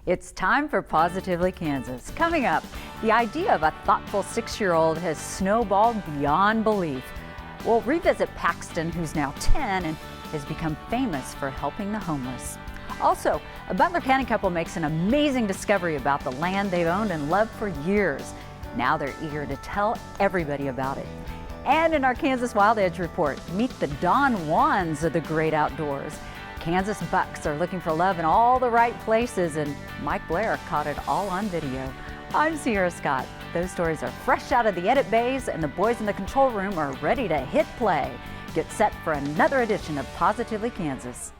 It's time for Positively Kansas. Coming up, the idea of a thoughtful 6-year-old has snowballed beyond belief. We'll revisit Paxton, who's now 10 and has become famous for helping the homeless. Also, a Butler County couple makes an amazing discovery about the land they've owned and loved for years. Now they're eager to tell everybody about it. And in our Kansas Wild Edge report, meet the Don Juans of the great outdoors. Kansas bucks are looking for love in all the right places, and Mike Blair caught it all on video. I'm Sierra Scott. Those stories are fresh out of the edit bays, and the boys in the control room are ready to hit play. Get set for another edition of Positively Kansas.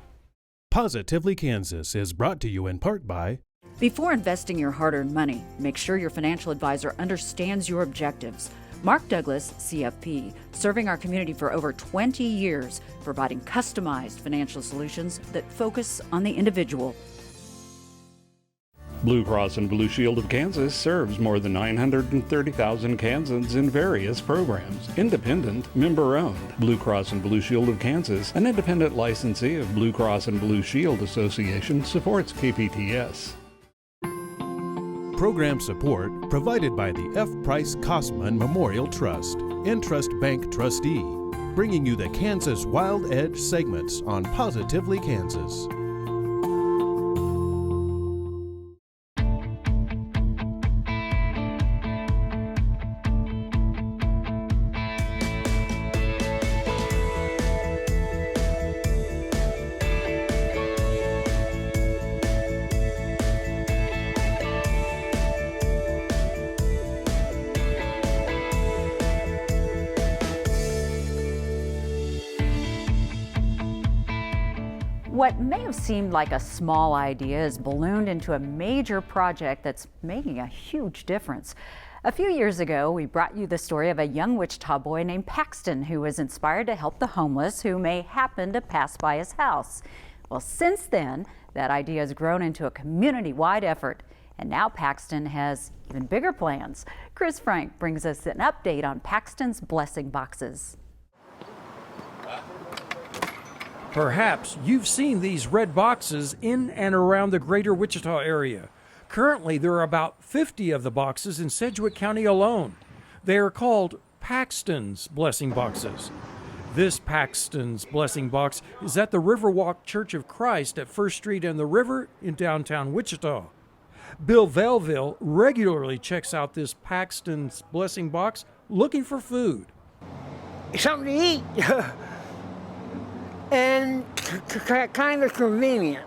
Positively Kansas is brought to you in part by... Before investing your hard-earned money, make sure your financial advisor understands your objectives. Mark Douglas, CFP, serving our community for over 20 years, providing customized financial solutions that focus on the individual. Blue Cross and Blue Shield of Kansas serves more than 930,000 Kansans in various programs. Independent, member-owned. Blue Cross and Blue Shield of Kansas, an independent licensee of Blue Cross and Blue Shield Association, supports KPTS. Program support provided by the F. Price Kosman Memorial Trust, Entrust Bank trustee, bringing you the Kansas Wild Edge segments on Positively Kansas. What may have seemed like a small idea has ballooned into a major project that's making a huge difference. A few years ago, we brought you the story of a young Wichita boy named Paxton who was inspired to help the homeless who may happen to pass by his house. Well, since then, that idea has grown into a community-wide effort, and now Paxton has even bigger plans. Chris Frank brings us an update on Paxton's blessing boxes. Perhaps you've seen these red boxes in and around the greater Wichita area. Currently, there are about 50 of the boxes in Sedgwick County alone. They are called Paxton's Blessing Boxes. This Paxton's Blessing Box is at the Riverwalk Church of Christ at 1st Street and the River in downtown Wichita. Bill Velville regularly checks out this Paxton's Blessing Box looking for food. Something to eat. And kind of convenient.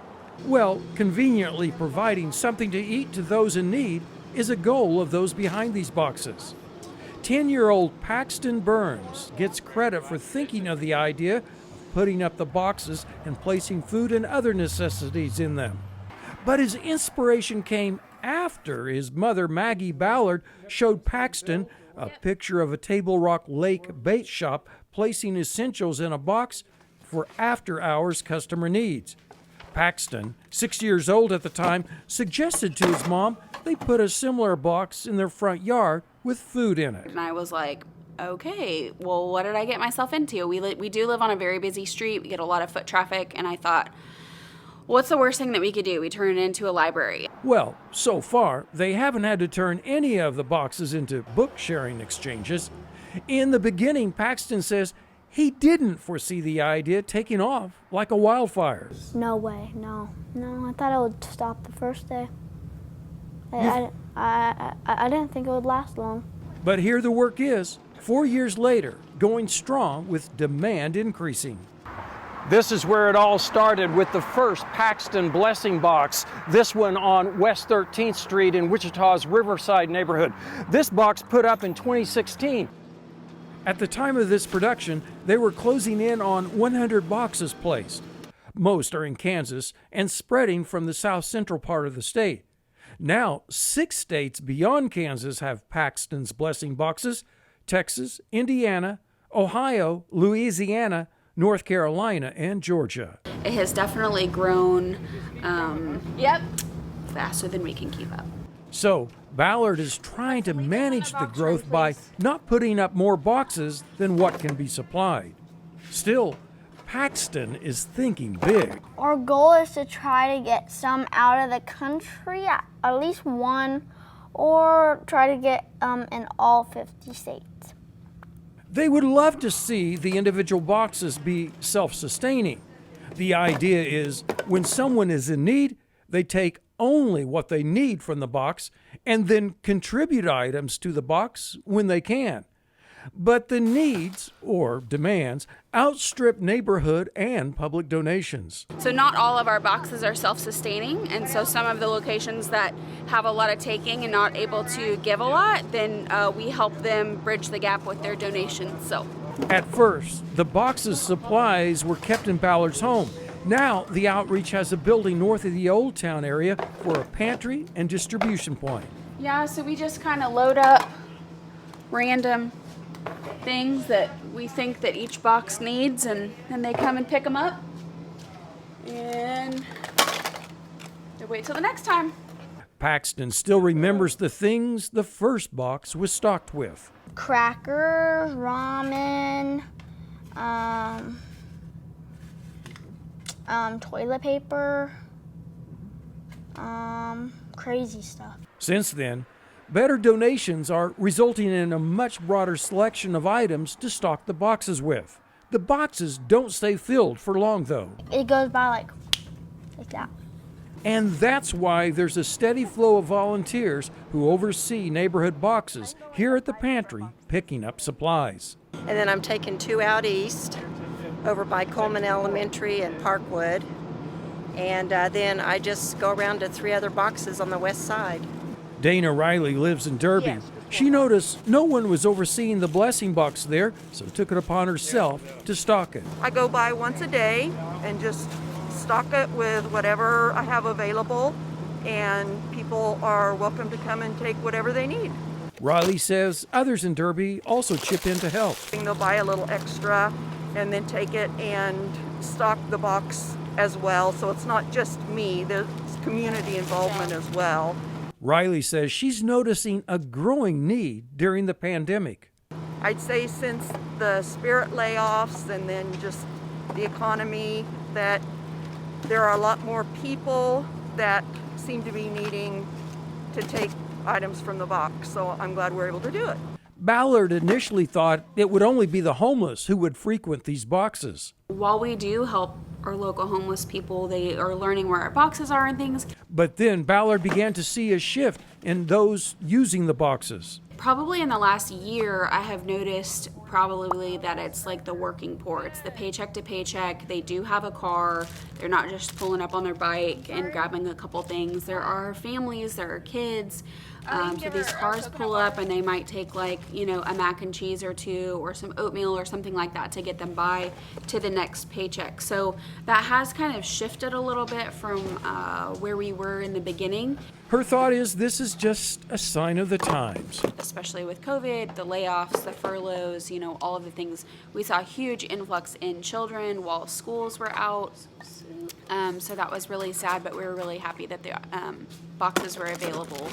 Well, conveniently providing something to eat to those in need is a goal of those behind these boxes. 10-year-old Paxton Burns gets credit for thinking of the idea of putting up the boxes and placing food and other necessities in them. But his inspiration came after his mother, Maggie Ballard, showed Paxton a picture of a Table Rock Lake bait shop placing essentials in a box for after-hours customer needs. Paxton, 6 years old at the time, suggested to his mom they put a similar box in their front yard with food in it. And I was like, okay, well, what did I get myself into? We do live on a very busy street. We get a lot of foot traffic, and I thought, what's the worst thing that we could do? We turn it into a library. Well, so far, they haven't had to turn any of the boxes into book-sharing exchanges. In the beginning, Paxton says he didn't foresee the idea taking off like a wildfire. No way, no. I thought it would stop the first day. I didn't think it would last long. But here the work is, 4 years later, going strong with demand increasing. This is where it all started with the first Paxton Blessing Box, this one on West 13th Street in Wichita's Riverside neighborhood. This box put up in 2016. At the time of this production, they were closing in on 100 boxes placed. Most are in Kansas and spreading from the south central part of the state. Now, 6 states beyond Kansas have Paxton's Blessing Boxes: Texas, Indiana, Ohio, Louisiana, North Carolina, and Georgia. It has definitely grown faster than we can keep up. So, Ballard is trying to manage the growth by not putting up more boxes than what can be supplied. Still, Paxton is thinking big. Our goal is to try to get some out of the country, at least one, or try to get in all 50 states. They would love to see the individual boxes be self-sustaining. The idea is when someone is in need, they take only what they need from the box and then contribute items to the box when they can. But the needs, or demands, outstrip neighborhood and public donations. So not all of our boxes are self-sustaining, and so some of the locations that have a lot of taking and not able to give a lot, then we help them bridge the gap with their donations. So At first, the boxes' supplies were kept in Ballard's home. Now, the outreach has a building north of the Old Town area for a pantry and distribution point. yeah, so we just kind of load up random things that we think that each box needs, and then they come and pick them up, and they wait till the next time. Paxton still remembers the things the first box was stocked with. Crackers, ramen, toilet paper, crazy stuff. Since then, better donations are resulting in a much broader selection of items to stock the boxes with. The boxes don't stay filled for long, though. It goes by like that. And that's why there's a steady flow of volunteers who oversee neighborhood boxes here at the pantry picking up supplies. And then I'm taking 2 out east over by Coleman Elementary and Parkwood. And then I just go around to 3 other boxes on the west side. Dana Riley lives in Derby. She noticed no one was overseeing the blessing box there, so took it upon herself to stock it. I go by once a day and just stock it with whatever I have available, and people are welcome to come and take whatever they need. Riley says others in Derby also chip in to help. They'll buy a little extra and then take it and stock the box as well, so it's not just me, there's community involvement as well. Riley says she's noticing a growing need during the pandemic. I'd say since the Spirit layoffs and then just the economy, that there are a lot more people that seem to be needing to take items from the box, so I'm glad we're able to do it. Ballard initially thought it would only be the homeless who would frequent these boxes. While we do help our local homeless people, they are learning where our boxes are and things. But then Ballard began to see a shift in those using the boxes. Probably in the last year, I have noticed probably that it's like the working poor. It's the paycheck to paycheck. They do have a car. They're not just pulling up on their bike and grabbing a couple things. There are families, there are kids. So these cars pull up and they might take like, a mac and cheese or 2 or some oatmeal or something like that to get them by to the next paycheck. So that has kind of shifted a little bit from where we were in the beginning. Her thought is this is just a sign of the times. Especially with COVID, the layoffs, the furloughs, all of the things. We saw a huge influx in children while schools were out. So that was really sad, but we were really happy that the boxes were available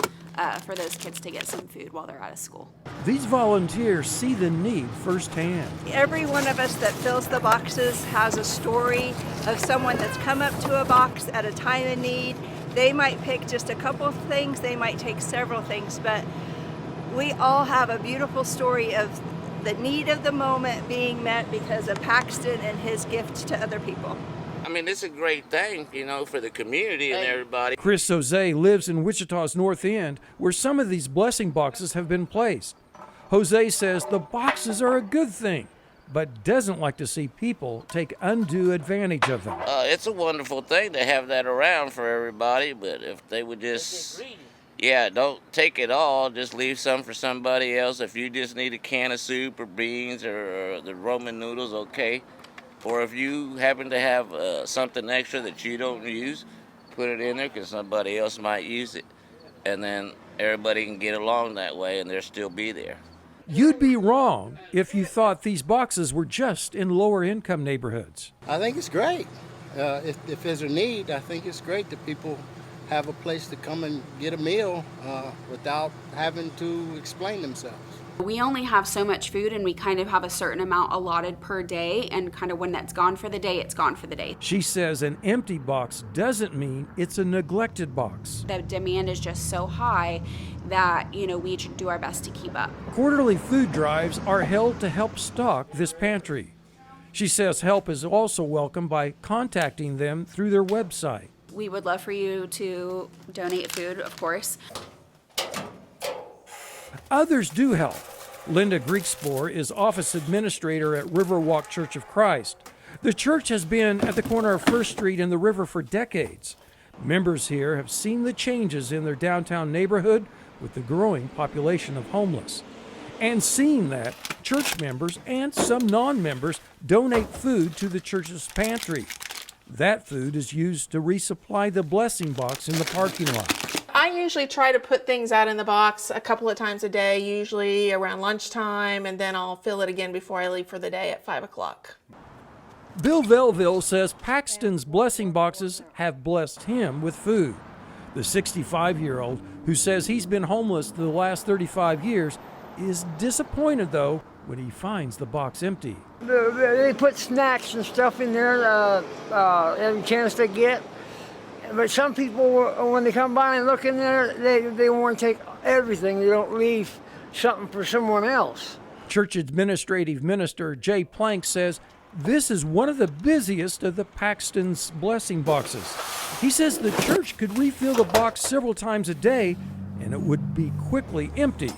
for those kids to get some food while they're out of school. These volunteers see the need firsthand. Every one of us that fills the boxes has a story of someone that's come up to a box at a time of need. They might pick just a couple of things, they might take several things, but we all have a beautiful story of the need of the moment being met because of Paxton and his gift to other people. I mean, it's a great thing, for the community and everybody. Chris Jose lives in Wichita's North End, where some of these blessing boxes have been placed. Jose says the boxes are a good thing, but doesn't like to see people take undue advantage of them. It's a wonderful thing to have that around for everybody, but if they would just, don't take it all, just leave some for somebody else. If you just need a can of soup or beans or the Roman noodles, okay. Or if you happen to have something extra that you don't use, put it in there because somebody else might use it. And then everybody can get along that way and they'll still be there. You'd be wrong if you thought these boxes were just in lower income neighborhoods. I think it's great. If there's a need, I think it's great that people have a place to come and get a meal without having to explain themselves. We only have so much food, and we kind of have a certain amount allotted per day, and kind of when that's gone for the day, it's gone for the day. She says an empty box doesn't mean it's a neglected box. The demand is just so high that, we do our best to keep up. Quarterly food drives are held to help stock this pantry. She says help is also welcome by contacting them through their website. We would love for you to donate food, of course. Others do help. Linda Griekspoor is office administrator at Riverwalk Church of Christ. The church has been at the corner of First Street and the river for decades. Members here have seen the changes in their downtown neighborhood with the growing population of homeless, and seen that church members and some non-members donate food to the church's pantry. That food is used to resupply the blessing box in the parking lot. I usually try to put things out in the box a couple of times a day, usually around lunchtime, and then I'll fill it again before I leave for the day at 5 o'clock. Bill Velville says Paxton's blessing boxes have blessed him with food. The 65-year-old, who says he's been homeless the last 35 years, is disappointed, though, when he finds the box empty. They put snacks and stuff in there every chance they get. But some people, when they come by and look in there, they want to take everything. They don't leave something for someone else. Church Administrative Minister Jay Plank says this is one of the busiest of the Paxton's blessing boxes. He says the church could refill the box several times a day and it would be quickly empty,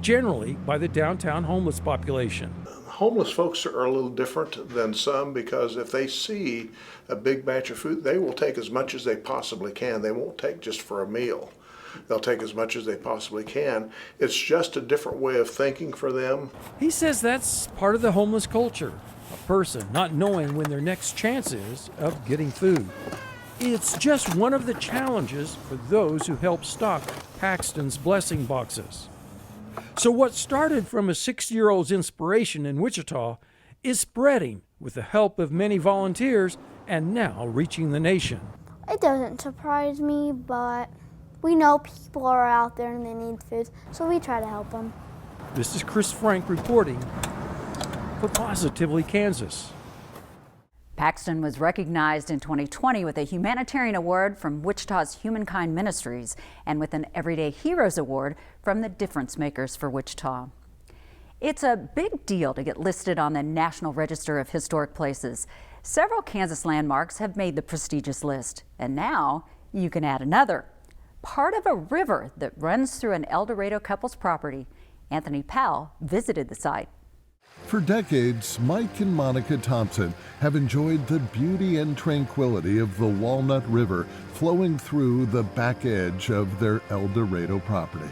generally by the downtown homeless population. Homeless folks are a little different than some because if they see a big batch of food, they will take as much as they possibly can. They won't take just for a meal. They'll take as much as they possibly can. It's just a different way of thinking for them. He says that's part of the homeless culture, a person not knowing when their next chance is of getting food. It's just one of the challenges for those who help stock Paxton's blessing boxes. So what started from a 60-year-old's inspiration in Wichita is spreading with the help of many volunteers and now reaching the nation. It doesn't surprise me, but we know people are out there and they need food, so we try to help them. This is Chris Frank reporting for Positively Kansas. Paxton was recognized in 2020 with a humanitarian award from Wichita's Humankind Ministries and with an Everyday Heroes Award from the Difference Makers for Wichita. It's a big deal to get listed on the National Register of Historic Places. Several Kansas landmarks have made the prestigious list, and now you can add another. Part of a river that runs through an El Dorado couple's property. Anthony Powell visited the site. For decades, Mike and Monica Thompson have enjoyed the beauty and tranquility of the Walnut River flowing through the back edge of their El Dorado property.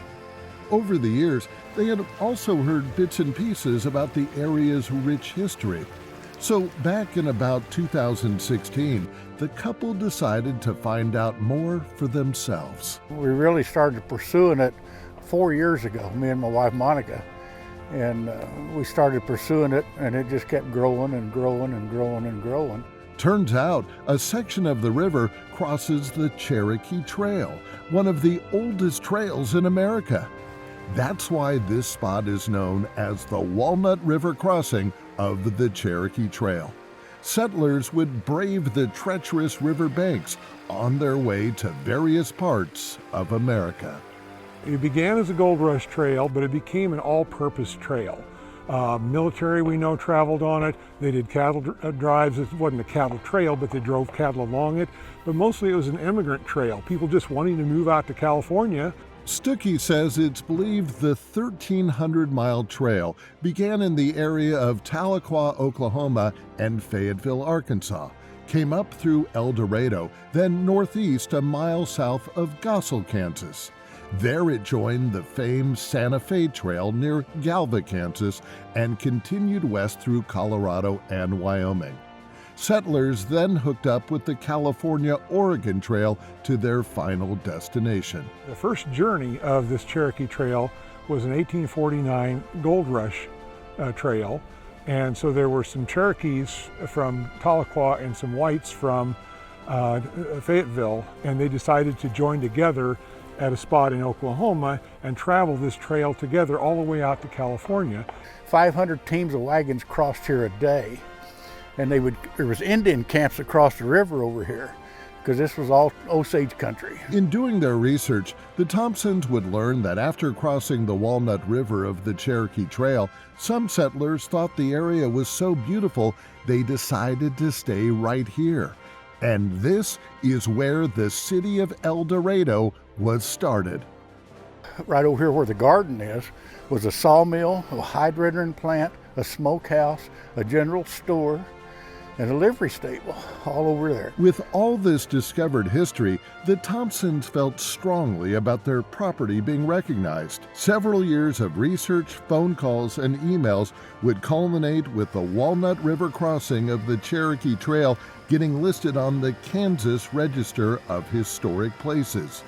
Over the years, they had also heard bits and pieces about the area's rich history. So back in about 2016, the couple decided to find out more for themselves. We really started pursuing it 4 years ago, me and my wife Monica. And we started pursuing it, and it just kept growing and growing and growing and growing. Turns out a section of the river crosses the Cherokee Trail, one of the oldest trails in America. That's why this spot is known as the Walnut River Crossing of the Cherokee Trail. Settlers would brave the treacherous river banks on their way to various parts of America. It began as a gold rush trail, but it became an all-purpose trail. Military, we know, traveled on it. They did cattle drives. It wasn't a cattle trail, but they drove cattle along it. But mostly it was an immigrant trail, people just wanting to move out to California. Stuckey says it's believed the 1,300-mile trail began in the area of Tahlequah, Oklahoma, and Fayetteville, Arkansas, came up through El Dorado, then northeast a mile south of Gossel, Kansas. There it joined the famed Santa Fe Trail near Galva, Kansas, and continued west through Colorado and Wyoming. Settlers then hooked up with the California-Oregon Trail to their final destination. The first journey of this Cherokee Trail was an 1849 gold rush trail, and so there were some Cherokees from Tahlequah and some whites from Fayetteville, and they decided to join together at a spot in Oklahoma and travel this trail together all the way out to California. 500 teams of wagons crossed here a day, and there was Indian camps across the river over here, because this was all Osage country. In doing their research, the Thompsons would learn that after crossing the Walnut River of the Cherokee Trail, some settlers thought the area was so beautiful they decided to stay right here. And this is where the city of El Dorado was started. Right over here where the garden is was a sawmill, a hydrogen plant, a smokehouse, a general store, and a livery stable, all over there. With all this discovered history, the Thompsons felt strongly about their property being recognized. Several years of research, phone calls, and emails would culminate with the Walnut River crossing of the Cherokee Trail getting listed on the Kansas Register of Historic Places.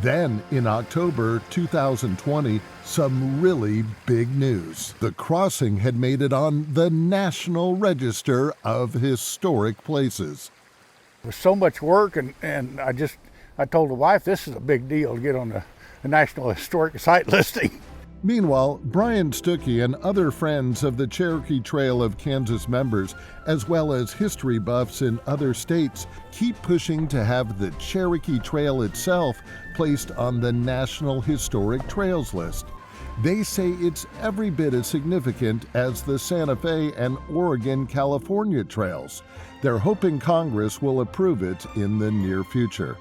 Then, in October 2020, some really big news. The crossing had made it on the National Register of Historic Places. It was so much work, and I told the wife, this is a big deal to get on the National Historic Site listing. Meanwhile, Brian Stuckey and other friends of the Cherokee Trail of Kansas members, as well as history buffs in other states, keep pushing to have the Cherokee Trail itself placed on the National Historic Trails list. They say it's every bit as significant as the Santa Fe and Oregon-California trails. They're hoping Congress will approve it in the near future.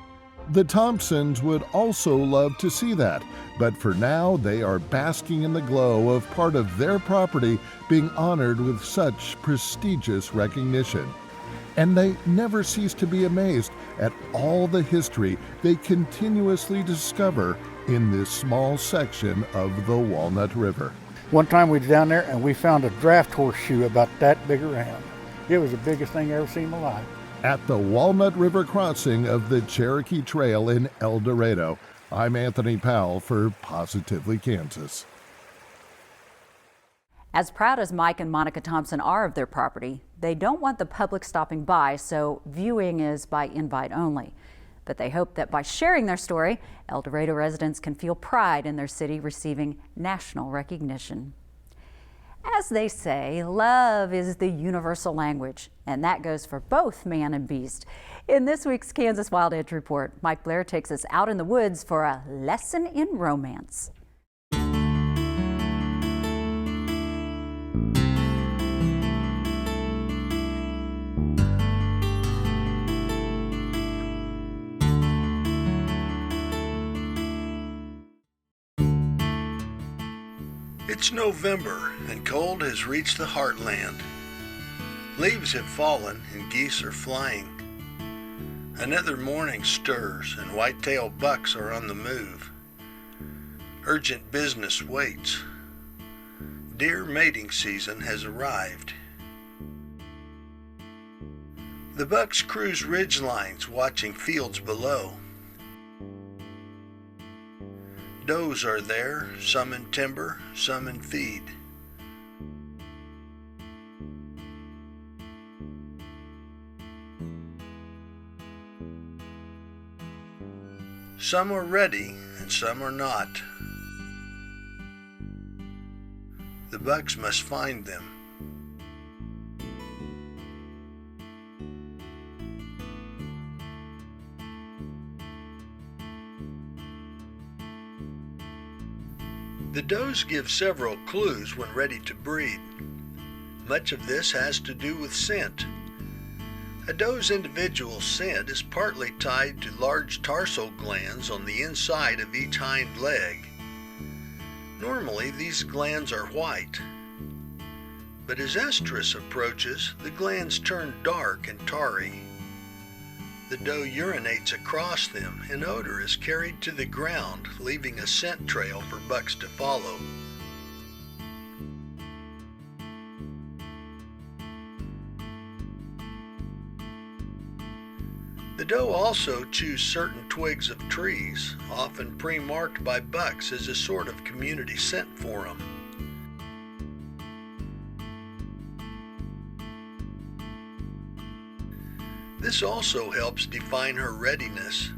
The Thompsons would also love to see that, but for now they are basking in the glow of part of their property being honored with such prestigious recognition. And they never cease to be amazed at all the history they continuously discover in this small section of the Walnut River. One time we was down there and we found a draft horseshoe about that big around. It was the biggest thing I ever seen in my life. At the Walnut River crossing of the Cherokee Trail in El Dorado, I'm Anthony Powell for Positively Kansas. As proud as Mike and Monica Thompson are of their property, they don't want the public stopping by, so viewing is by invite only. But they hope that by sharing their story, El Dorado residents can feel pride in their city receiving national recognition. As they say, love is the universal language, and that goes for both man and beast. In this week's Kansas Wild Edge Report, Mike Blair takes us out in the woods for a lesson in romance. It's November, and cold has reached the heartland. Leaves have fallen, and geese are flying. Another morning stirs, and white-tailed bucks are on the move. Urgent business waits. Deer mating season has arrived. The bucks cruise ridge lines, watching fields below. Does are there, some in timber, some in feed. Some are ready and some are not. The bucks must find them. The does give several clues when ready to breed. Much of this has to do with scent. A doe's individual scent is partly tied to large tarsal glands on the inside of each hind leg. Normally, these glands are white, but as estrus approaches, the glands turn dark and tarry. The doe urinates across them, and odor is carried to the ground, leaving a scent trail for bucks to follow. The doe also chews certain twigs of trees, often pre-marked by bucks as a sort of community scent for them. This also helps define her readiness.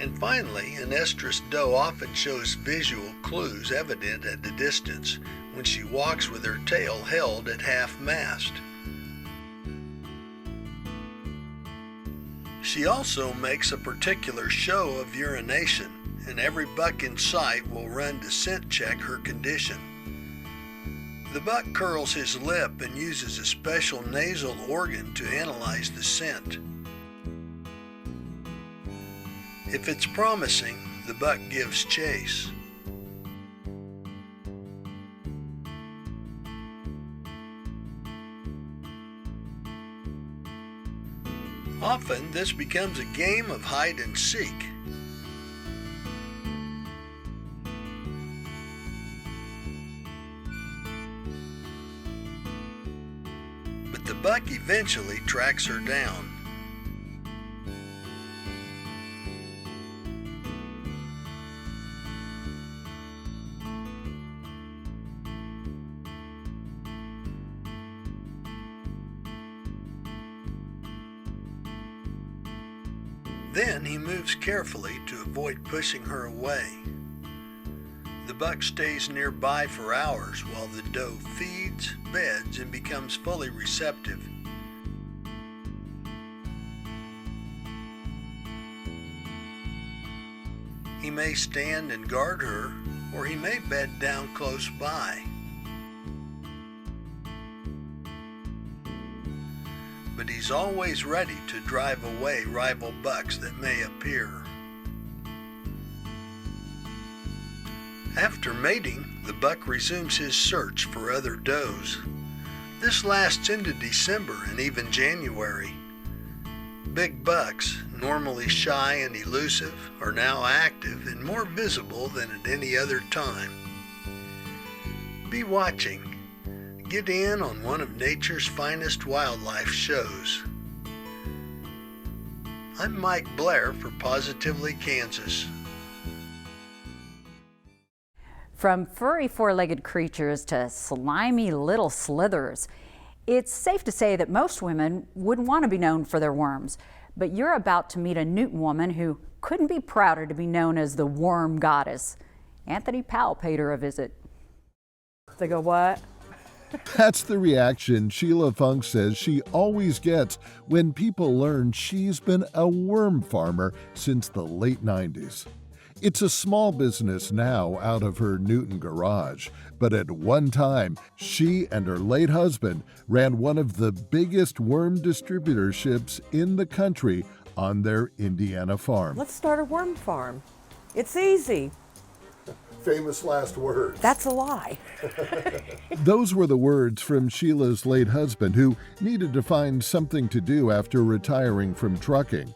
And finally, an estrus doe often shows visual clues evident at the distance when she walks with her tail held at half-mast. She also makes a particular show of urination, and every buck in sight will run to scent check her condition. The buck curls his lip and uses a special nasal organ to analyze the scent. If it's promising, the buck gives chase. Often, this becomes a game of hide and seek. But the buck eventually tracks her down. Then he moves carefully to avoid pushing her away. The buck stays nearby for hours while the doe feeds, beds, and becomes fully receptive. He may stand and guard her, or he may bed down close by. But he's always ready to drive away rival bucks that may appear. After mating, the buck resumes his search for other does. This lasts into December and even January. Big bucks, normally shy and elusive, are now active and more visible than at any other time. Be watching. Get in on one of nature's finest wildlife shows. I'm Mike Blair for Positively Kansas. From furry four-legged creatures to slimy little slithers, it's safe to say that most women wouldn't want to be known for their worms. But you're about to meet a Newton woman who couldn't be prouder to be known as the worm goddess. Anthony Powell paid her a visit. They go, what? That's the reaction Sheila Funk says she always gets when people learn she's been a worm farmer since the late 90s. It's a small business now out of her Newton garage, but at one time, she and her late husband ran one of the biggest worm distributorships in the country on their Indiana farm. Let's start a worm farm. It's easy. Famous last words. That's a lie. Those were the words from Sheila's late husband, who needed to find something to do after retiring from trucking.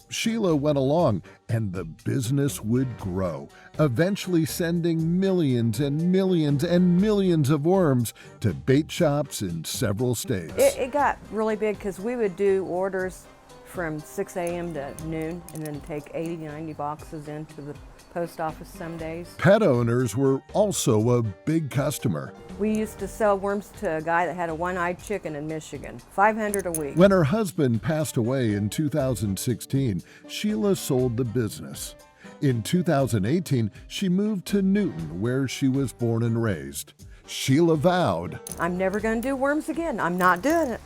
Sheila went along, and the business would grow, eventually sending millions and millions and millions of worms to bait shops in several states. It got really big because we would do orders from 6 a.m. to noon and then take 80, 90 boxes into the post office some days. Pet owners were also a big customer. We used to sell worms to a guy that had a one-eyed chicken in Michigan, 500 a week. When her husband passed away in 2016, Sheila sold the business. In 2018, she moved to Newton, where she was born and raised. Sheila vowed, I'm never going to do worms again. I'm not doing it.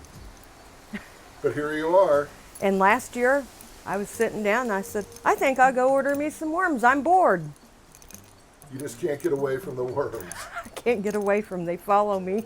But here you are. And last year, I was sitting down and I said, I think I'll go order me some worms. I'm bored. You just can't get away from the worms. I can't get away from them. They follow me.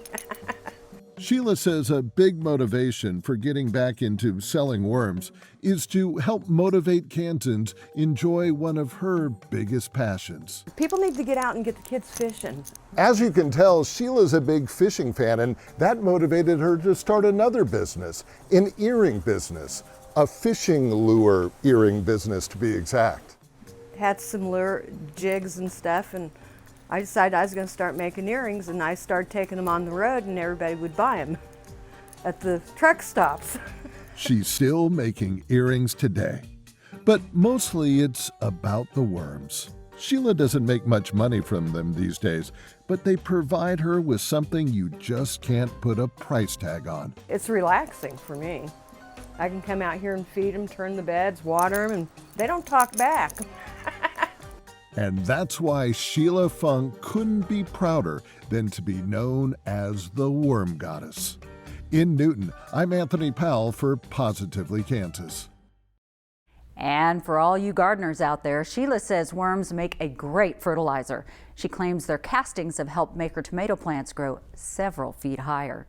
Sheila says a big motivation for getting back into selling worms is to help motivate Kansans enjoy one of her biggest passions. People need to get out and get the kids fishing. As you can tell, Sheila's a big fishing fan, and that motivated her to start another business, an earring business, a fishing lure earring business to be exact. Had some lure jigs and stuff, and I decided I was going to start making earrings, and I started taking them on the road, and everybody would buy them at the truck stops. She's still making earrings today, but mostly it's about the worms. Sheila doesn't make much money from them these days, but they provide her with something you just can't put a price tag on. It's relaxing for me. I can come out here and feed them, turn the beds, water them, and they don't talk back. And that's why Sheila Funk couldn't be prouder than to be known as the Worm Goddess. In Newton, I'm Anthony Powell for Positively Kansas. And for all you gardeners out there, Sheila says worms make a great fertilizer. She claims their castings have helped make her tomato plants grow several feet higher.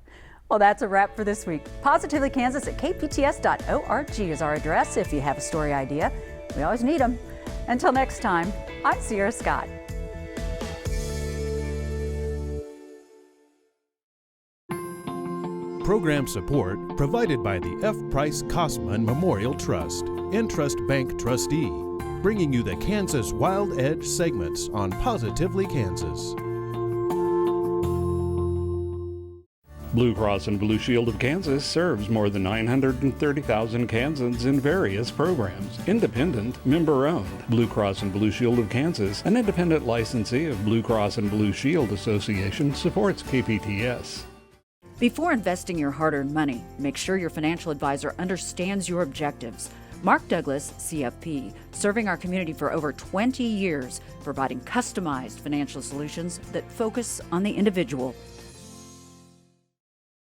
Well, that's a wrap for this week. Positively Kansas at kpts.org is our address if you have a story idea. We always need them. Until next time, I'm Sierra Scott. Program support provided by the F. Price Kosman Memorial Trust, Entrust Bank trustee, bringing you the Kansas Wild Edge segments on Positively Kansas. Blue Cross and Blue Shield of Kansas serves more than 930,000 Kansans in various programs. Independent, member-owned. Blue Cross and Blue Shield of Kansas, an independent licensee of Blue Cross and Blue Shield Association, supports KPTS. Before investing your hard-earned money, make sure your financial advisor understands your objectives. Mark Douglas, CFP, serving our community for over 20 years, providing customized financial solutions that focus on the individual.